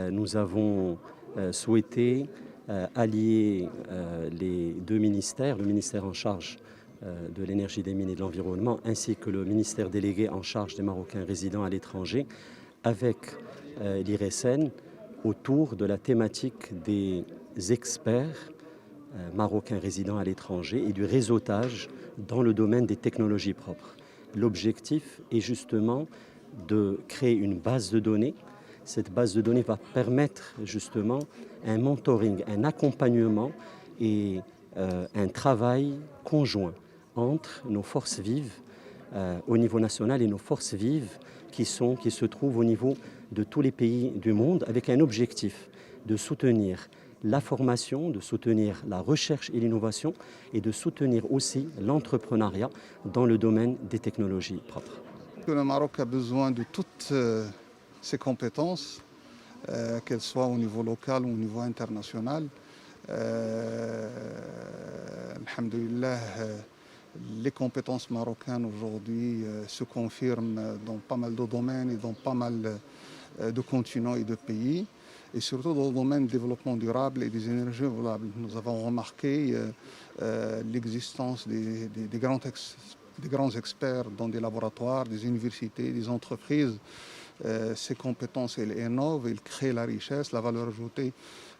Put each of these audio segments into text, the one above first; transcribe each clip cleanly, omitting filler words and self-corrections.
Nous avons souhaité allier les deux ministères, le ministère en charge de l'énergie, des mines et de l'environnement, ainsi que le ministère délégué en charge des Marocains résidant à l'étranger, avec l'IRSN, autour de la thématique des experts marocains résidant à l'étranger et du réseautage dans le domaine des technologies propres. L'objectif est justement de créer une base de données. Cette base de données va permettre justement un mentoring, un accompagnement et un travail conjoint entre nos forces vives au niveau national et nos forces vives qui se trouvent au niveau de tous les pays du monde, avec un objectif de soutenir la formation, de soutenir la recherche et l'innovation et de soutenir aussi l'entrepreneuriat dans le domaine des technologies propres. Le Maroc a besoin de toutes ses compétences, qu'elles soient au niveau local ou au niveau international. Alhamdulillah, les compétences marocaines aujourd'hui se confirment dans pas mal de domaines et dans pas mal de continents et de pays, et surtout dans le domaine du développement durable et des énergies renouvelables. Nous avons remarqué l'existence des grands experts dans des laboratoires, des universités, des entreprises. Ces compétences, elles innovent, elles créent la richesse, la valeur ajoutée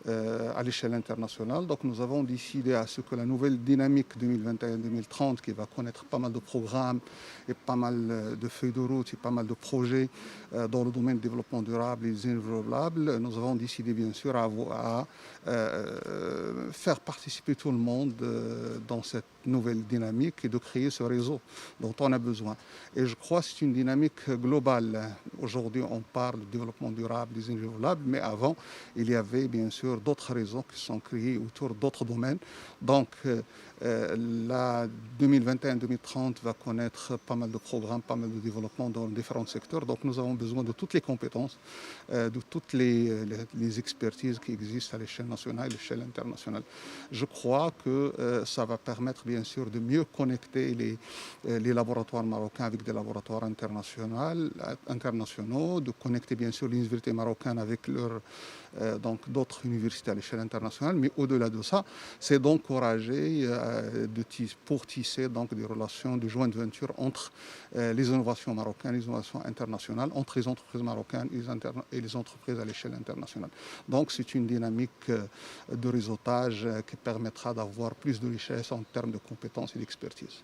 à l'échelle internationale. Donc nous avons décidé à ce que la nouvelle dynamique 2021-2030, qui va connaître pas mal de programmes et pas mal de feuilles de route et pas mal de projets dans le domaine du développement durable et des énergies renouvelables, nous avons décidé bien sûr à faire participer tout le monde dans cette nouvelle dynamique et de créer ce réseau dont on a besoin. Et je crois que c'est une dynamique globale. Aujourd'hui, on parle de développement durable, des énergies renouvelables, mais avant, il y avait bien sûr d'autres réseaux qui sont créés autour d'autres domaines. Donc, la 2021-2030 va connaître pas mal de programmes, pas mal de développement dans différents secteurs. Donc, nous avons besoin de toutes les compétences, de toutes les expertises qui existent à l'échelle nationale et à l'échelle internationale. Je crois que ça va permettre bien sûr de mieux connecter les laboratoires marocains avec des laboratoires internationaux, de connecter bien sûr les universités marocaines avec d'autres universités à l'échelle internationale, mais au-delà de ça, c'est d'encourager pour tisser donc des relations de joint venture entre les innovations marocaines, les innovations internationales, entre les entreprises marocaines et les entreprises à l'échelle internationale. Donc c'est une dynamique de réseautage qui permettra d'avoir plus de richesse en termes de compétences et d'expertise.